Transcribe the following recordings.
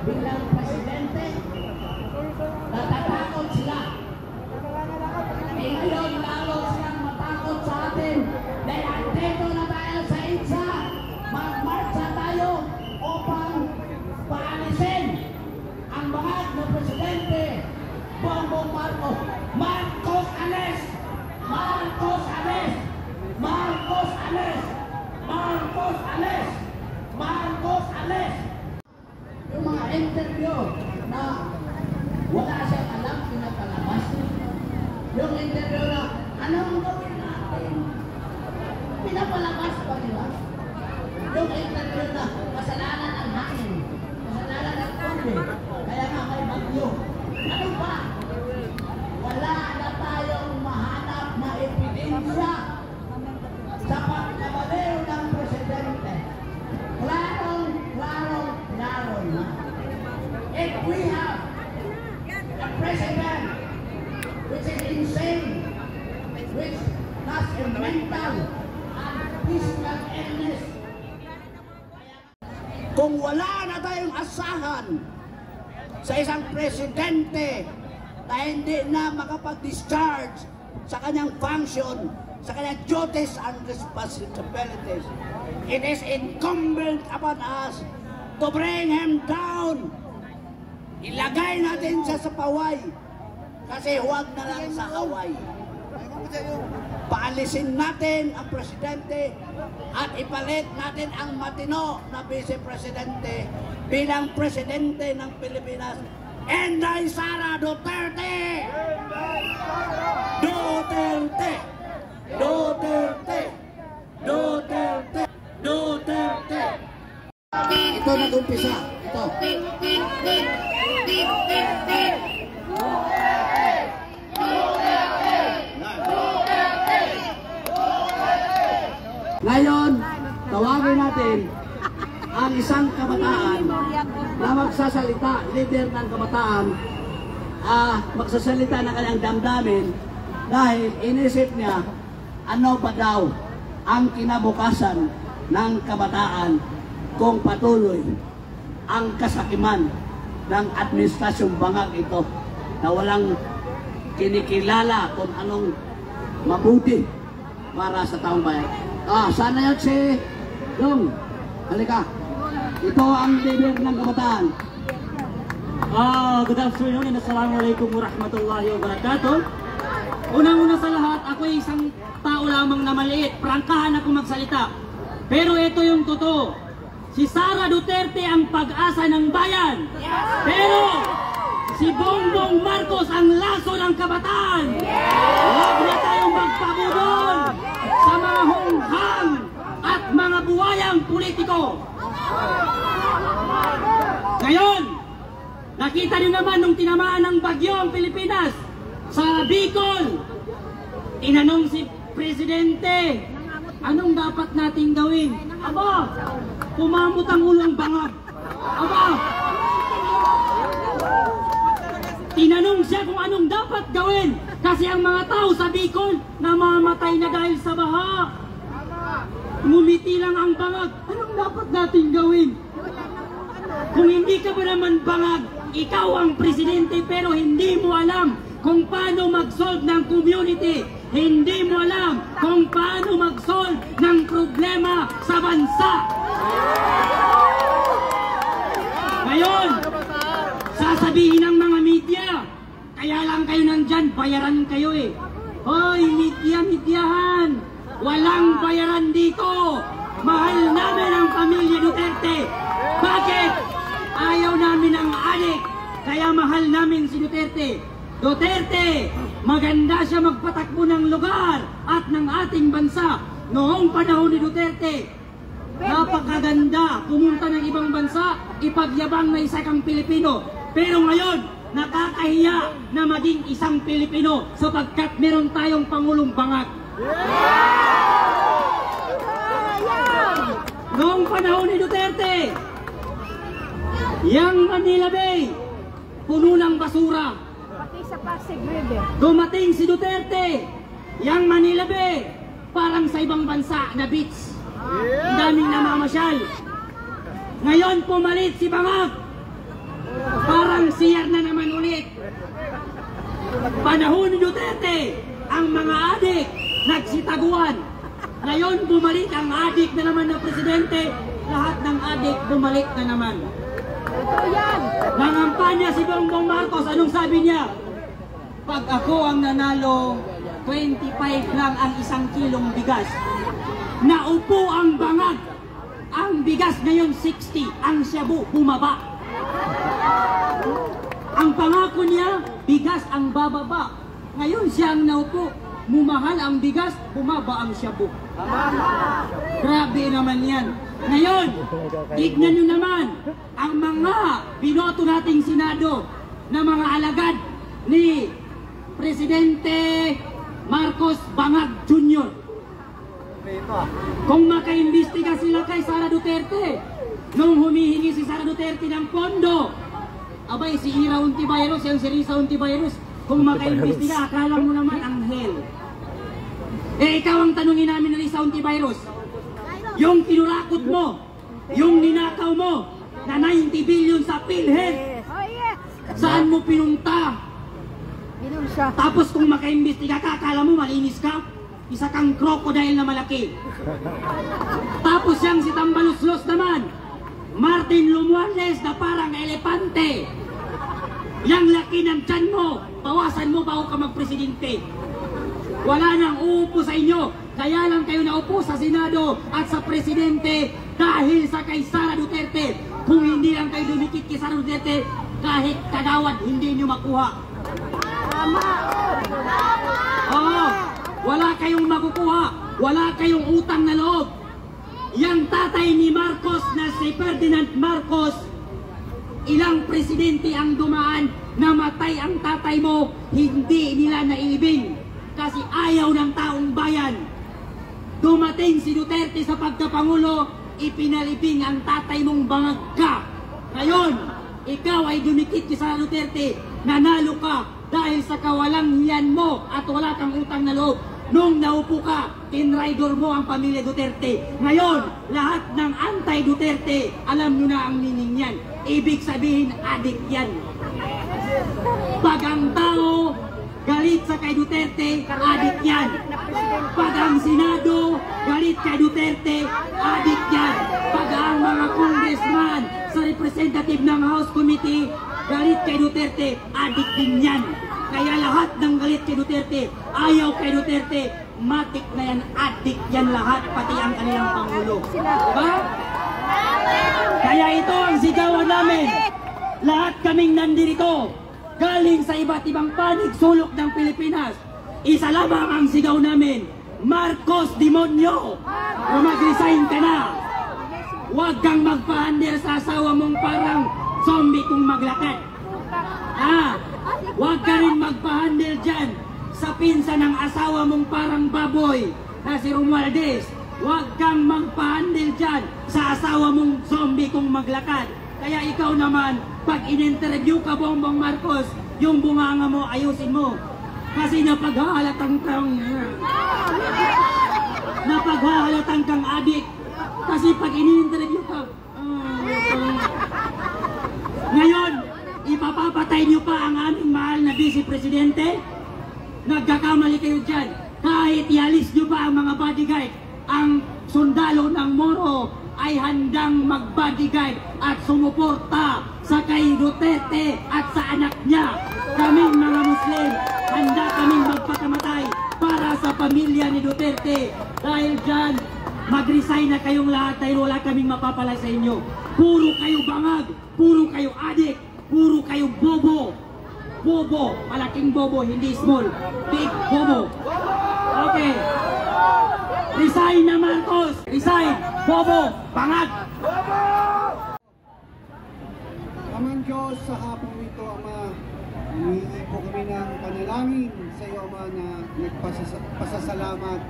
bilang presidente, natatakot sila. Ngayon lalo silang matakot sa atin dahil andito na tayo sa EDSA. Magmarcha tayo upang paalisin ang bangag na presidente Bongbong Marcos. Marcos alis! Marcos alis! Marcos alis! Marcos alis! Marcos alis! Yung mga interview na wala siyang alam, pinapalabas. Yung interview na anong gawin natin, pinapalabas pa nila. Yung interview na kasalanan ng hangin, kasalanan ng kundi, kaya nga may bagyo. Ano pa? Wala na tayong mahanap na ebidensya sa pagkabaliw ng presidente. Klaro na. If we have a president which is insane, which has a mental and physical illness, kung wala na tayong asahan sa isang presidente na hindi na makapag-discharge sa kanyang function, sa kanyang duties and responsibilities, it is incumbent upon us to bring him down. Ilagay natin siya sa paway kasi huwag na lang sa Hawaii. Paalisin natin ang presidente at ipalit natin ang matino na vice-presidente bilang presidente ng Pilipinas, Inday Sara Duterte! Duterte! Duterte! Duterte! Duterte! Ito nag-umpisa. Ito. Ngayon, tawagin natin ang isang kabataan na magsasalita, leader ng kabataan, magsasalita ng kanyang damdamin dahil inisip niya ano ba daw ang kinabukasan ng kabataan kung patuloy ang kasakiman ng administrasyong bangag ito na walang kinikilala kung anong mabuti para sa taong bayan. Sana yun si Dong. Halika. Ito ang leader ng kabataan. Good afternoon and assalamualaikum warahmatullahi wabarakatuh. Unang-una sa lahat, ako ay isang tao lamang na maliit. Prangkahan ako magsalita. Pero ito yung totoo. Si Sara Duterte ang pag-asa ng bayan. Pero si Bongbong Marcos ang laso ng kabataan. Huwag na tayong magpabudol sa mga hunghang at mga buwayang politiko. Ngayon, nakita niyo naman nung tinamaan ng bagyo ang Pilipinas sa Bicol. Tinanong si Presidente, anong dapat nating gawin? Aba, pumamot ang ulang bangag. Aba, tinanong siya kung anong dapat gawin kasi ang mga tao sa Bicol namamatay na dahil sa baha. Ngumiti lang ang bangag. Anong dapat nating gawin? Kung hindi ka ba naman bangag, ikaw ang presidente pero hindi mo alam kung paano mag-solve ng community. Hindi mo alam kung paano mag-solve ng problema sa bansa. Ngayon, sasabihin ng mga media, kaya lang kayo nandyan, bayaran kayo eh. Hoy, media-mediahan, walang bayaran dito. Mahal namin ang pamilya Duterte. Bakit? Ayaw namin ang adik, kaya mahal namin si Duterte. Duterte, maganda siya magpatakbo ng lugar at ng ating bansa. Noong panahon ni Duterte, napakaganda pumunta ng ibang bansa, ipagyabang na isa kang Pilipino. Pero ngayon, nakakahiya na maging isang Pilipino sapagkat meron tayong Pangulong bangag. Noong panahon ni Duterte, yang Manila Bay, puno ng basura. Pati sa Pasig River. Dumating si Duterte, yang Manila Bay, parang sa ibang bansa na beach. Ang daming namamasyal. Ngayon pumalit si Bangag. Walang CR na naman ulit. Panahon ni Duterte, ang mga adik nagsitaguan. Ngayon bumalik ang adik na naman ng presidente. Lahat ng adik bumalik na naman. Totoo yan. Nangampanya si Bongbong Marcos. Anong sabi niya? Pag ako ang nanalo, 25 lang ang 1 kilong bigas. Naupo ang bangag. Ang bigas ngayon 60. Ang shabu bumaba. Ang pangako niya, bigas ang bababa. Ngayon siya ang naupo. Mumahal ang bigas, bumaba ang shabu. Grabe naman yan. Ngayon, tignan nyo naman ang mga binoto nating Senado na mga alagad ni Presidente Marcos Bangag Jr. Kung makaimbestiga sila kay Sara Duterte, nung humihingi si Sara Duterte ng pondo, abay si Ira Ontiveros, yung si Risa Ontiveros, kung makaimbestiga, akala mo naman anghel. Ikaw ang tanungin namin ni Risa Ontiveros, yung kinurakot mo, yung ninakaw mo, na 90 billion sa PhilHealth, Oh yes. saan mo pinunta? Binom siya. Tapos kung makaimbestiga ka, akala mo malinis ka? Isa kang crocodile na malaki. Tapos yang si Tambaluslos naman, Martin Romualdez na parang elepante. Yang laki ng tiyan mo, bawasan mo bago ka magpresidente. Wala nang uupo sa inyo. Kaya lang kayo naupo sa Senado at sa Presidente dahil sa kay Sara Duterte. Kung hindi lang kayo dumikit kay Sara Duterte, kahit kagawad hindi nyo makuha. Tama. Oo, wala kayong makukuha. Wala kayong utang na loob. Yang tatay ni Marcos na si Ferdinand Marcos, ilang presidente ang dumaan, namatay ang tatay mo, hindi nila nailibing kasi ayaw ng taong bayan. Dumating si Duterte sa pagkapangulo, ipinalibing ang tatay mong bangag ka. Ngayon, ikaw ay dumikit kay Sara Duterte, nanalo ka dahil sa kawalang hiyan mo at wala kang utang na loob. Nung naupo ka, tinraidor mo ang pamilya Duterte. Ngayon, lahat ng anti-Duterte, alam nyo na ang meaning yan. Ibig sabihin, adik yan. Pag ang tao galit sa kay Duterte, adik yan. Pag ang Senado galit kay Duterte, adik yan. Pag ang mga congressman sa representative ng House Committee galit kay Duterte, adik din yan. Kaya lahat ng galit kay Duterte, ayaw kay Duterte, matik na yan, adik yan lahat, pati ang kanilang Pangulo. Diba? Kaya ito ang sigawan namin. Lahat kaming nandirito, galing sa iba't ibang panig sulok ng Pilipinas. Isa lamang ang sigaw namin, Marcos Demonyo! Kung mag-resign ka na, huwag kang magpa-under sa asawa mong parang zombie kung maglakad. Huwag ka rin magpa-handle dyan sa pinsa ng asawa mong parang baboy na si Romualdez. Huwag kang magpa-handle dyan sa asawa mong zombie kung maglakad. Kaya ikaw naman, pag in-interview ka, Bongbong Marcos, yung bunganga mo, ayusin mo. Kasi napaghahalatang kang adik. Kasi pag in-interview ka, ngayon, ipapapatay niyo pa ang aming mahal na Vice Presidente? Nagkakamali kayo dyan. Kahit ialis niyo pa ang mga bodyguard, ang sundalo ng Moro ay handang mag-bodyguard at sumuporta sa kay Duterte at sa anak niya. Kaming mga Muslim, handa kaming magpakamatay para sa pamilya ni Duterte. Dahil dyan, mag-resign na kayong lahat dahil wala kaming mapapala sa inyo. Puro kayo bangag, puro kayo adik, puro kayo bobo. Bobo, malaking bobo, hindi small. Big bobo. Okay. Resign na Marcos! Resign! Bobo! Bangag! Amang Diyos, sa hapong ito, Ama, humihingi po kami ng panalangin sa iyo, Ama, na nagpasasalamat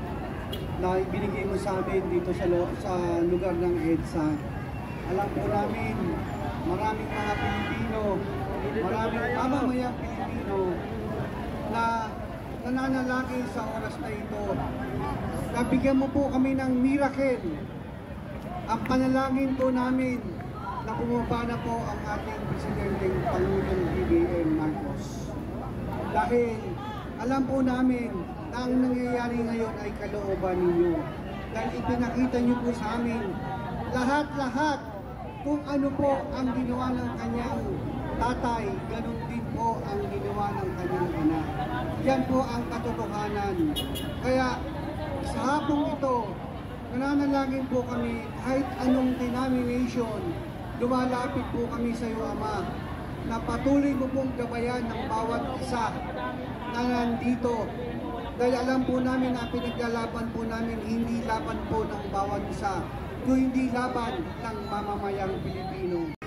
na ibinigay mo sa amin dito sa lugar ng EDSA. Alam po namin, maraming mga Pilipino, maraming mamamayang Pilipino na nananalangin sa oras na ito. Nabigyan mo po kami ng miracle. Ang panalangin po namin na pumapana po ang ating Presidenteng Pangulong BBM Marcos. Dahil alam po namin na ang nangyayari ngayon ay kalooban ninyo. Dahil ipinakita niyo po sa amin lahat-lahat kung ano po ang ginawa ng kanyang tatay, ganun din po ang ginawa ng kanyang anak. Yan po ang katotohanan. Kaya sa hapong ito, nananalangin po kami kahit anong denomination, lumalapit po kami sa iyo, Ama, na patuloy mo pong gabayan ng bawat isa na nandito. Dahil alam po namin na pinaglalaban po namin hindi laban po ng bawat isa, kundi laban ng mamamayang Pilipino.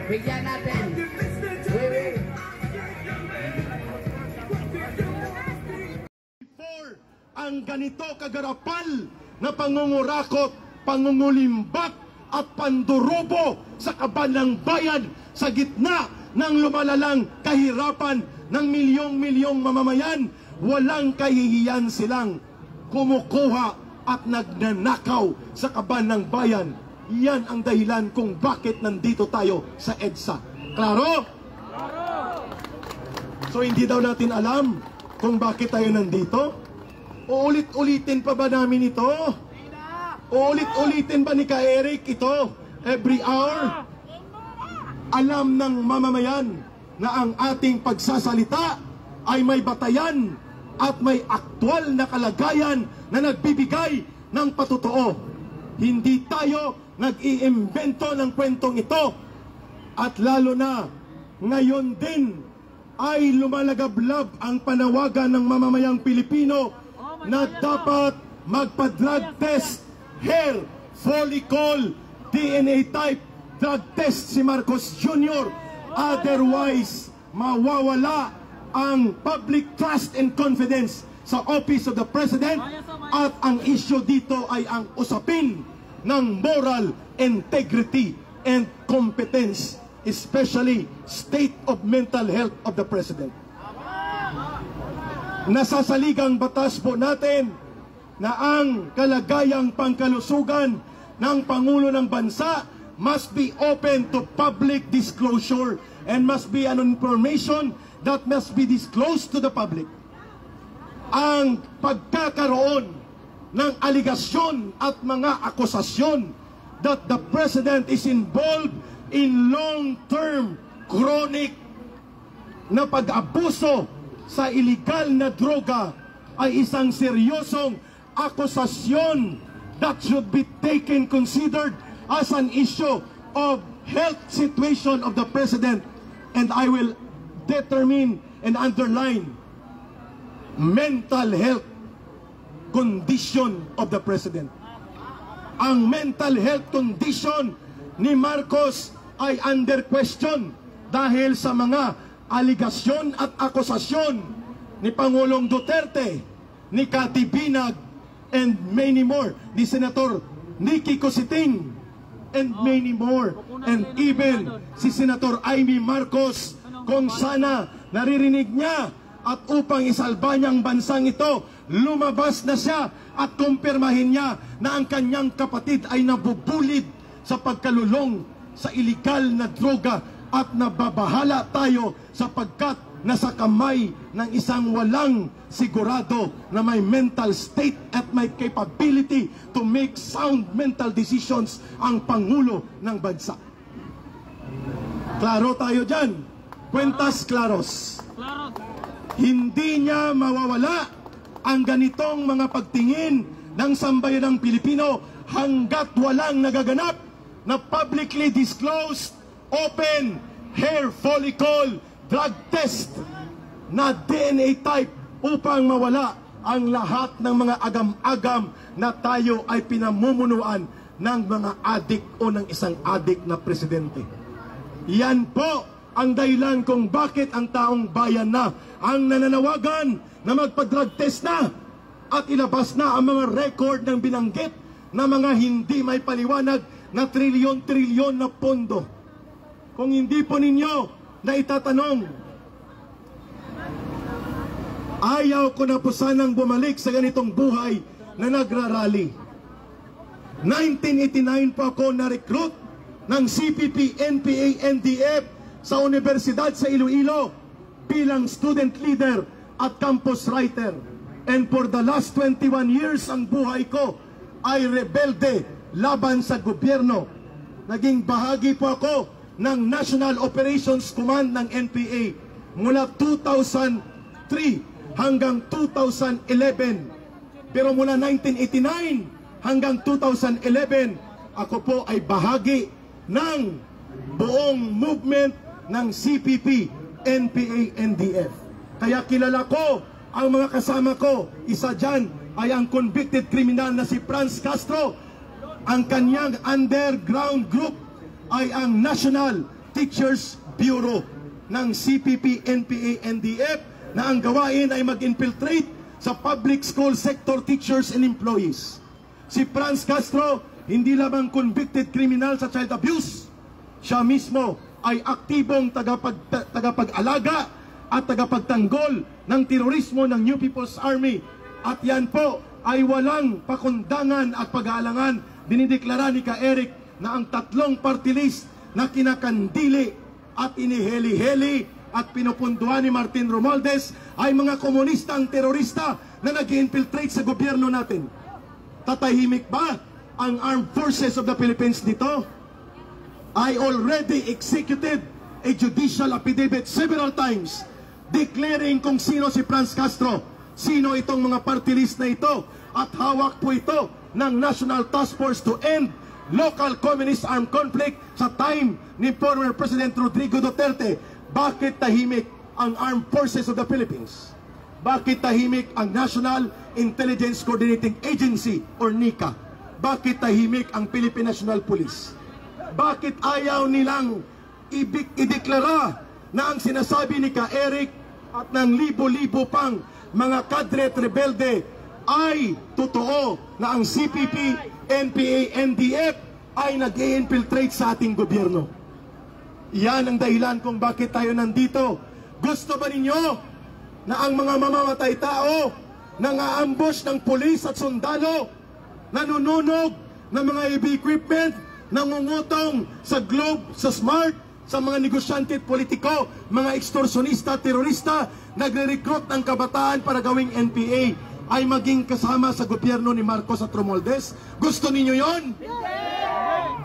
Bigyan natin. Ang ganito kagarapal na pangungurakot, pangungulimbat at pandurubo sa kaban ng bayan sa gitna ng lumalalang kahirapan ng milyong-milyong mamamayan, walang kahihiyan silang kumukuha at nagnanakaw sa kaban ng bayan. Yan ang dahilan kung bakit nandito tayo sa EDSA. Klaro? So hindi daw natin alam kung bakit tayo nandito? Uulit-ulitin pa ba namin ito? Uulit-ulitin ba ni Ka Eric ito? Every hour? Alam ng mamamayan na ang ating pagsasalita ay may batayan at may aktwal na kalagayan na nagbibigay ng patotoo. Hindi tayo nag-iimbento ng kwentong ito, at lalo na ngayon din ay lumalagablab ang panawagan ng mamamayang Pilipino na dapat magpa-drug test, hair, follicle, DNA type drug test si Marcos Jr. Otherwise, mawawala ang public trust and confidence sa Office of the President, at ang issue dito ay ang usapin ng moral integrity and competence, especially state of mental health of the President. Nasasaligang batas po natin na ang kalagayang pangkalusugan ng Pangulo ng Bansa must be open to public disclosure and must be an information that must be disclosed to the public. Ang pagkakaroon ng aligasyon at mga akusasyon that the President is involved in long-term, chronic na pag-abuso sa illegal na droga ay isang seryosong akusasyon that should be taken, considered as an issue of health situation of the President. And I will determine and underline mental health condition of the President. Ang mental health condition ni Marcos ay under question dahil sa mga aligasyon at akusasyon ni Pangulong Duterte, ni Cathy Binag, and many more, ni Senator Nicky Cositing, and many more, and even si Senator Amy Marcos, kung sana naririnig niya at upang isalba niyang bansang ito, lumabas na siya at kumpirmahin niya na ang kanyang kapatid ay nabubulid sa pagkalulong sa iligal na droga, at nababahala tayo sapagkat nasa kamay ng isang walang sigurado na may mental state at may capability to make sound mental decisions ang Pangulo ng bansa. Klaro tayo dyan. Kwentas klaros. Hindi niya mawawala ang ganitong mga pagtingin ng sambayanang Pilipino hanggat walang nagaganap na publicly disclosed, open, hair follicle drug test na DNA type upang mawala ang lahat ng mga agam-agam na tayo ay pinamumunuan ng mga adik o ng isang adik na presidente. Yan po ang dahilan kung bakit ang taong bayan na ang nananawagan na magpa-drug test na at ilabas na ang mga record ng binanggit na mga hindi may paliwanag na trilyon-trilyon na pondo. Kung hindi po ninyo na itatanong, ayaw ko na po sanang bumalik sa ganitong buhay na nagrarally. 1989 po ako na-recruit ng CPP, NPA, NDF sa Universidad sa Iloilo bilang student leader at campus writer. And for the last 21 years, ang buhay ko ay rebelde laban sa gobyerno. Naging bahagi po ako ng National Operations Command ng NPA mula 2003 hanggang 2011. Pero mula 1989 hanggang 2011, ako po ay bahagi ng buong movement ng CPP, NPA, NDF. Kaya kilala ko ang mga kasama ko. Isa dyan ay ang convicted criminal na si Franz Castro. Ang kanyang underground group ay ang National Teachers Bureau ng CPP, NPA, NDF na ang gawain ay mag-infiltrate sa public school sector teachers and employees. Si Franz Castro hindi lamang convicted criminal sa child abuse, siya mismo ay aktibong tagapag-alaga at tagapagtanggol ng terorismo ng New People's Army. At yan po ay walang pakundangan at pag-aalangan. Dinideklara ni Ka Eric na ang 3 party list na kinakandili at iniheli-heli at pinupunduan ni Martin Romualdez ay mga komunistang terorista na nag-infiltrate sa gobyerno natin. Tatahimik ba ang Armed Forces of the Philippines dito? I already executed a judicial affidavit several times declaring kung sino si Franz Castro, sino itong mga party list na ito, at hawak po ito ng National Task Force to End Local Communist Armed Conflict sa time ni former President Rodrigo Duterte. Bakit tahimik ang Armed Forces of the Philippines? Bakit tahimik ang National Intelligence Coordinating Agency or NICA? Bakit tahimik ang Philippine National Police? Bakit ayaw nilang ideklara na ang sinasabi ni Ka Eric at ng libo-libo pang mga kadre at rebelde ay totoo na ang CPP, NPA, NDF ay nag-i-infiltrate sa ating gobyerno? Yan ang dahilan kung bakit tayo nandito. Gusto ba ninyo na ang mga mamamatay tao nang-aambush ng pulis at sundalo, nanununog ng mga heavy equipment, nangungutong sa Globe, sa Smart, sa mga negosyante at politiko, mga ekstorsyonista, terorista, nagre-recruit ng kabataan para gawing NPA, ay maging kasama sa gobyerno ni Marcos at Romualdez? Gusto ninyo yon?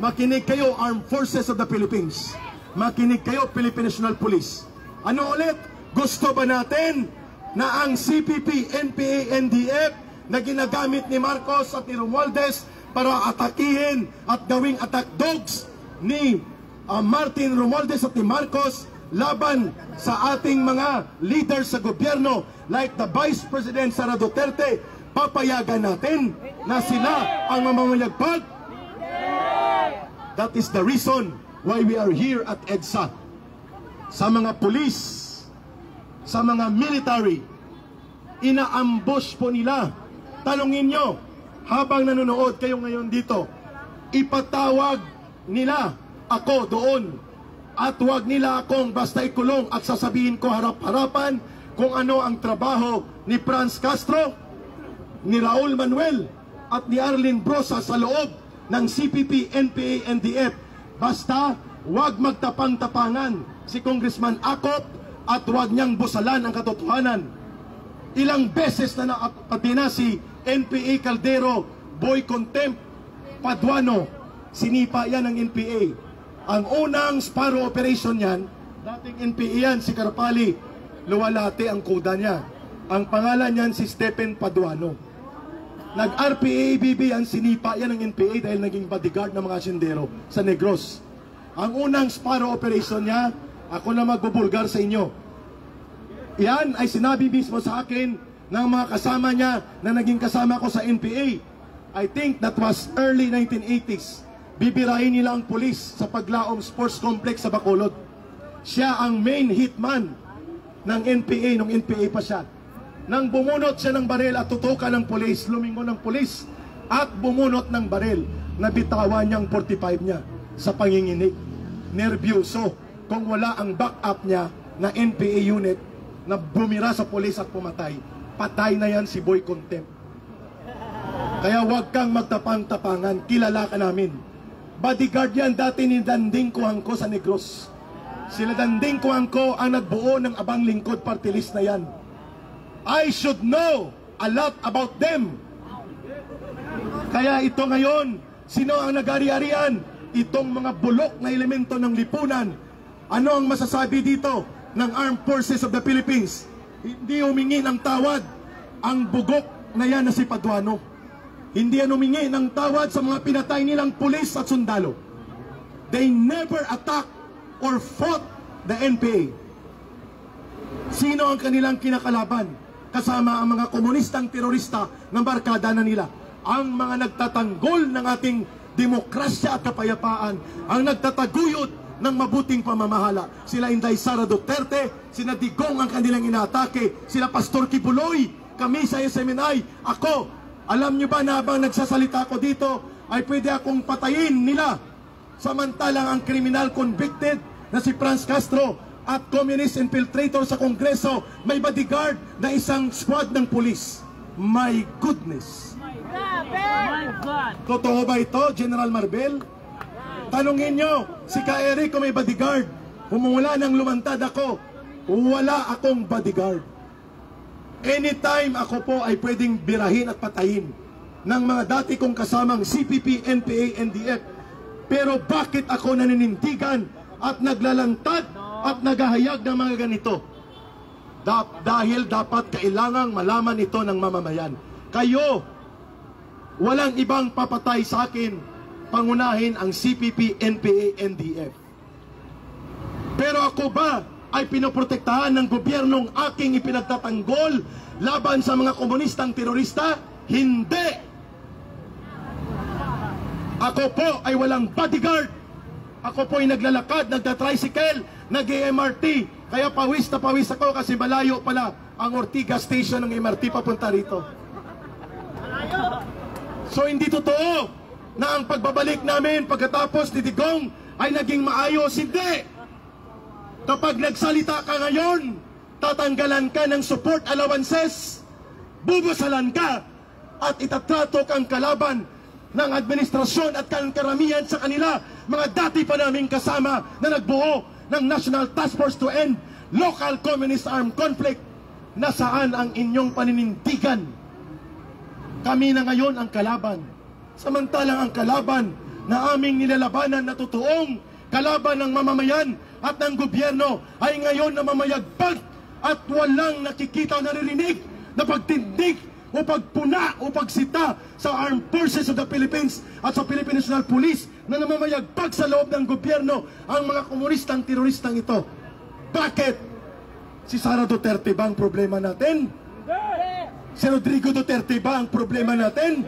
Makinig kayo, Armed Forces of the Philippines. Makinig kayo, Philippine National Police. Ano ulit? Gusto ba natin na ang CPP, NPA, NDF na ginagamit ni Marcos at ni Romualdez para atakihin at gawing attack dogs ni Martin Romualdez at ni Marcos laban sa ating mga leaders sa gobyerno like the Vice President Sara Duterte? Papayagan natin na sila ang mamamayagpag? That is the reason why we are here at EDSA. Sa mga police, sa mga military, ina-ambush po nila. Tanungin nyo, habang nanonood kayo ngayon dito, ipatawag nila ako doon at huwag nila akong basta ikulong at sasabihin ko harap-harapan kung ano ang trabaho ni Franz Castro, ni Raul Manuel at ni Arlene Brosa sa loob ng CPP, NPA, NDF. Basta huwag magtapang-tapangan si Congressman Acop at huwag niyang busalan ang katotohanan. Ilang beses na napatina si NPA Caldero, Boy Contempt, Paduano, sinipa yan ng NPA. Ang unang Sparrow operation yan, dating NPA yan, si Carpali, luwalhati ang koda niya. Ang pangalan niyan si Stephen Paduano. Nag-RPA-ABB yan, sinipa yan ng NPA dahil naging bodyguard ng mga sendero sa Negros. Ang unang Sparrow operation niya, ako na magbubulgar sa inyo. Yan ay sinabi mismo sa akin ng mga kasama niya na naging kasama ko sa NPA. I think that was early 1980s. Bibirahin nila ang pulis sa Paglaom Sports Complex sa Bacolod. Siya ang main hitman ng NPA nung NPA pa siya. Nang bumunot siya ng baril at tutukan ng pulis, lumingon ng pulis at bumunot ng baril, nabitawan niyang 45 niya sa panginginig. Nervyoso kung wala ang backup niya na NPA unit na bumira sa pulis at pumatay. Patay na yan si Boy Contempt. Kaya huwag kang magtapang-tapangan, kilala ka namin. Bodyguard yan dati ni Danding Kuangco sa Negros. Sila Danding Kuangco ang nagbuo ng Abang Lingkod party list na yan. I should know a lot about them. Kaya ito ngayon, sino ang nag-ari-arian? Itong mga bulok na elemento ng lipunan. Ano ang masasabi dito ng Armed Forces of the Philippines? Hindi humingi ng tawad ang bugok na yan na si Paduano. Hindi yan humingi ng tawad sa mga pinatay nilang pulis at sundalo. They never attacked or fought the NPA. Sino ang kanilang kinakalaban? Kasama ang mga komunistang terorista ng barkada na nila. Ang mga nagtatanggol ng ating demokrasya at kapayapaan, ang nagtataguyod ng mabuting pamamahala. Sila Inday Sara Duterte, sina Digong ang kanilang inaatake, sila Pastor Kibuloy, kami sa SMNI, ako. Alam nyo ba na habang nagsasalita ko dito, ay pwede akong patayin nila. Samantalang ang criminal convicted na si Franz Castro at communist infiltrator sa Kongreso, may bodyguard na isang squad ng pulis. My goodness! Totoo ba ito, General Marbel? Tanungin nyo, si Ka Eric kung may bodyguard. Humula nang lumantad ako, wala akong bodyguard. Anytime ako po ay pwedeng birahin at patayin ng mga dati kong kasamang CPP, NPA, NDF. Pero bakit ako naninindigan at naglalantad at naghahayag ng mga ganito? Dahil dapat kailangang malaman ito ng mamamayan. Kayo, walang ibang papatay sa akin, pangunahin ang CPP, NPA, NDF. Pero ako ba ay pinoprotektahan ng gobyernong aking ipinagtatanggol laban sa mga komunistang terorista? Hindi! Ako po ay walang bodyguard. Ako po ay naglalakad, nagtatricycle, nag-MRT. Kaya pawis na pawis ako kasi malayo pala ang Ortigas Station ng MRT papunta rito. So hindi totoo na ang pagbabalik namin pagkatapos ni Digong ay naging maayos. Hindi! Kapag nagsalita ka ngayon, tatanggalan ka ng support allowances, bubusalan ka, at itatrato kang kalaban ng administrasyon at karamihan sa kanila, mga dati pa naming kasama na nagbuo ng National Task Force to End Local Communist Armed Conflict. Nasaan ang inyong paninindigan? Kami na ngayon ang kalaban. Samantalang ang kalaban na aming nilalabanan na totoong kalaban ng mamamayan at ng gobyerno ay ngayon na mamayagpag at walang nakikita o naririnig na pagtindig o pagpuna o pagsita sa Armed Forces of the Philippines at sa Philippine National Police na namamayagpag sa loob ng gobyerno ang mga komunistang teroristang ito. Bakit? Si Sara Duterte ba ang problema natin? Si Rodrigo Duterte ba ang problema natin?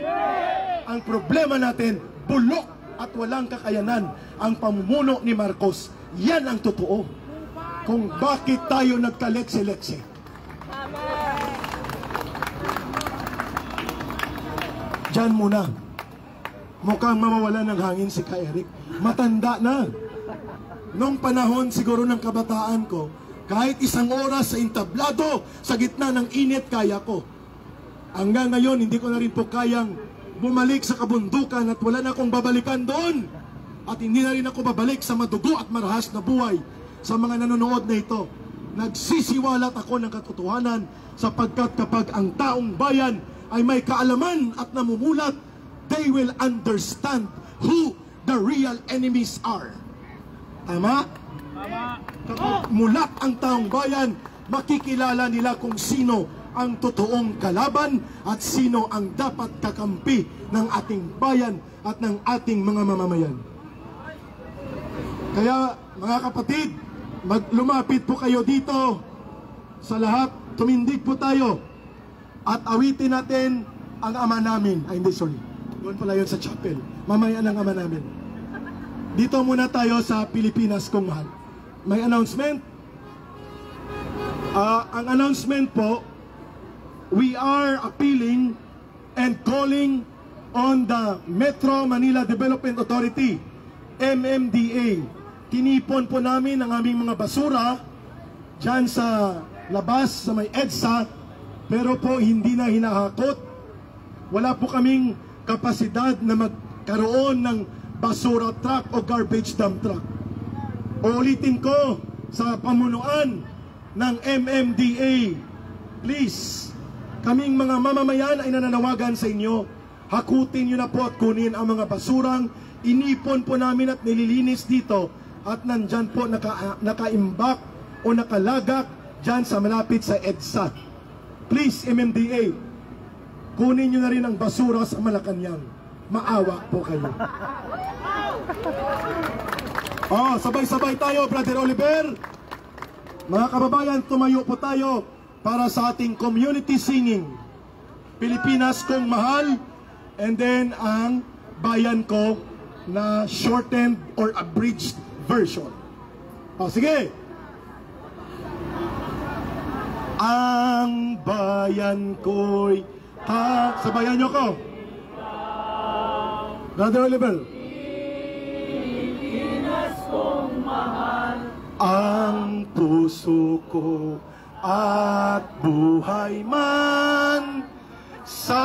Ang problema natin, bulok at walang kakayanan ang pamumuno ni Marcos. Yan ang totoo kung bakit tayo nagkalekse-lekse. Diyan muna. Mukhang mawawala ng hangin si Ka Eric. Matanda na. Noong panahon siguro ng kabataan ko, kahit isang oras sa entablado, sa gitna ng init, kaya ko. Hanggang ngayon, hindi ko na rin po kayang bumalik sa kabundukan at wala na akong babalikan doon. At hindi na rin ako babalik sa madugo at marahas na buhay sa mga nanonood na ito. nagsisiwalat ako ng katotohanan sapagkat kapag ang taong bayan ay may kaalaman at namumulat, they will understand who the real enemies are. Tama? Kapag mulat ang taong bayan, makikilala nila kung sino ang totoong kalaban at sino ang dapat kakampi ng ating bayan at ng ating mga mamamayan. Kaya mga kapatid, lumapit po kayo dito sa lahat, tumindig po tayo at awitin natin ang Ama namin. Ay hindi, sorry. Doon pala yun sa chapel. Mamaya ng Ama namin. Dito muna tayo sa Pilipinas kung mahal. May announcement. Ang announcement po, we are appealing and calling on the Metro Manila Development Authority, MMDA. Tinipon po namin ang aming mga basura dyan sa labas sa may EDSA, pero po hindi na hinahakot. Wala po kaming kapasidad na magkaroon ng basura truck o garbage dump truck. Uulitin ko sa pamunuan ng MMDA, please, kaming mga mamamayan ay nananawagan sa inyo, hakutin nyo na po at kunin ang mga basurang inipon po namin at nililinis dito at nandyan po nakaimbak o nakalagak dyan sa malapit sa EDSA. Please, MMDA, kunin nyo na rin ang basura sa Malacanang. Maawa po kayo. Sabay-sabay tayo, Brother Oliver. Mga kababayan, tumayo po tayo para sa ating community singing. Pilipinas kong mahal, and then ang bayan ko na shortened or abridged version. Sige. Ang bayan ko'y sabayan nyo ko. Brother Oliver. Pilipinas kong mahal, ang puso ko at buhay man sa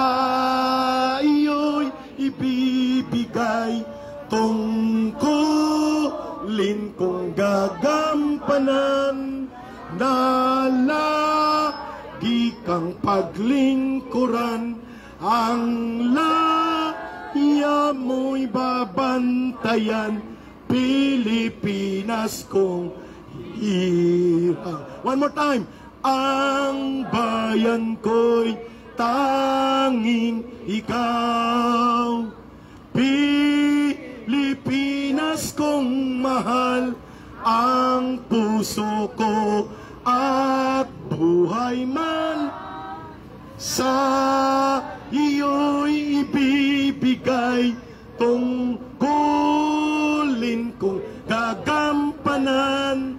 iyo'y ibibigay, tungkulin kong gagampanan, na lagi kang paglingkuran, ang laya mo'y babantayan, Pilipinas kong hirang. One more time. Ang bayan ko'y tanging ikaw, Pilipinas kong mahal, ang puso ko at buhay man sa iyo'y ibibigay, tungkulin kong gagampanan,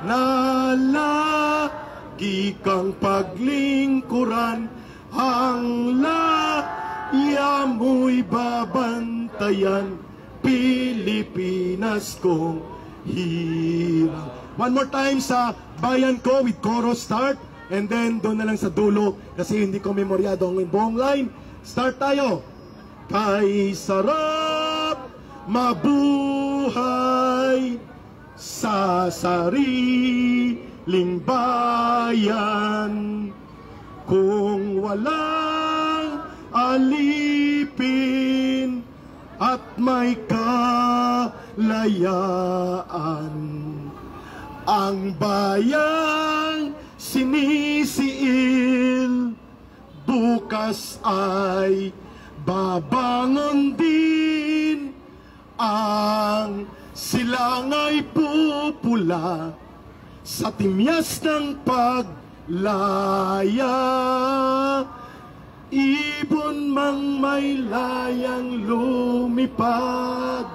na lagi kang paglingkuran, ang laya mo'y babantayan, Pilipinas kong hirang. One more time sa bayan ko with chorus start, and then doon na lang sa dulo kasi hindi ko memoryado ang buong line. Start tayo. Kay sarap mabuhay sa sariling bayan, kung walang alipin at may kalayaan. Ang bayang sinisiil, bukas ay babangon din. Ang silangay pupula sa timyas ng paglaya, ibon mang may layang lumipad,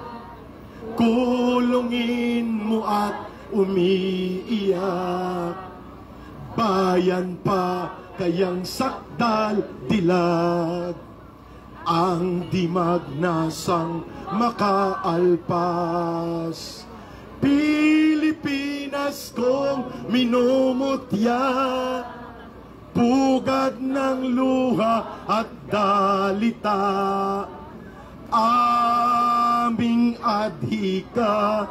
kulungin mo at umiiyak. Bayan pa kayang sakdal dilag, ang dimag nasang makaalpas. Pilipinas kong minumutya, pugad ng luha at dalita, aming adhika.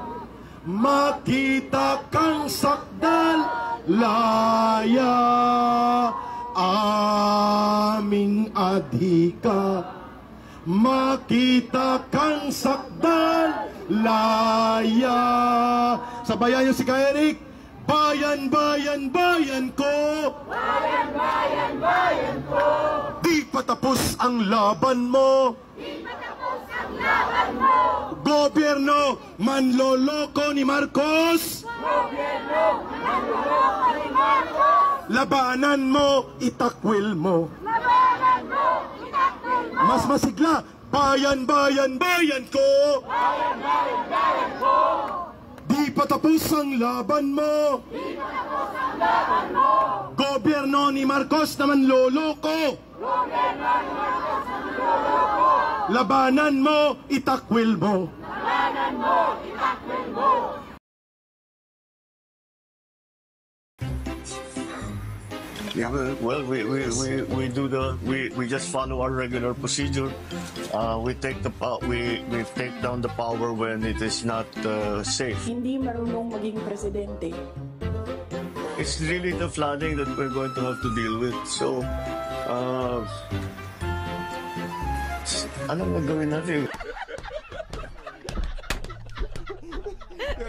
Makita kang sakdal, laya, aming adhika. Makita kang sakdan, laya. Sabayan niyo si Eric. Bayan, bayan, bayan ko. Bayan, bayan, bayan ko. Di patapos ang laban mo. Di patapos ang laban mo. Gobyerno manloloko ni Marcos. Gobyerno manloloko ni Marcos. Labanan mo, itakwil mo. Labanan mo, itakwil mo. Mas masigla. Bayan, bayan, bayan ko. Bayan, bayan, bayan ko. Di patapos ang laban mo. Di patapos ang laban mo. Gobyerno ni Marcos naman loloko. Gobyerno ni Marcos naman loloko. Labanan mo, itakwil mo. Labanan mo, itakwil mo. Yeah, well, we just follow our regular procedure. We take down the power when it is not safe. Hindi marunong maging presidente. It's really the flooding that we're going to have to deal with. So, anong gagawin natin?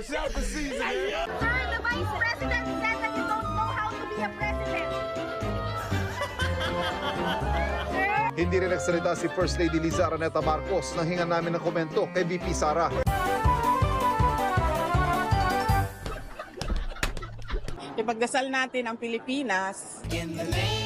Sir, the Vice President said that you don't know how to be a president. Hindi rin nagsalita si First Lady Liza Araneta Marcos nang hingan namin ng komento kay VP Sara. Ipagdasal natin ang Pilipinas. In the name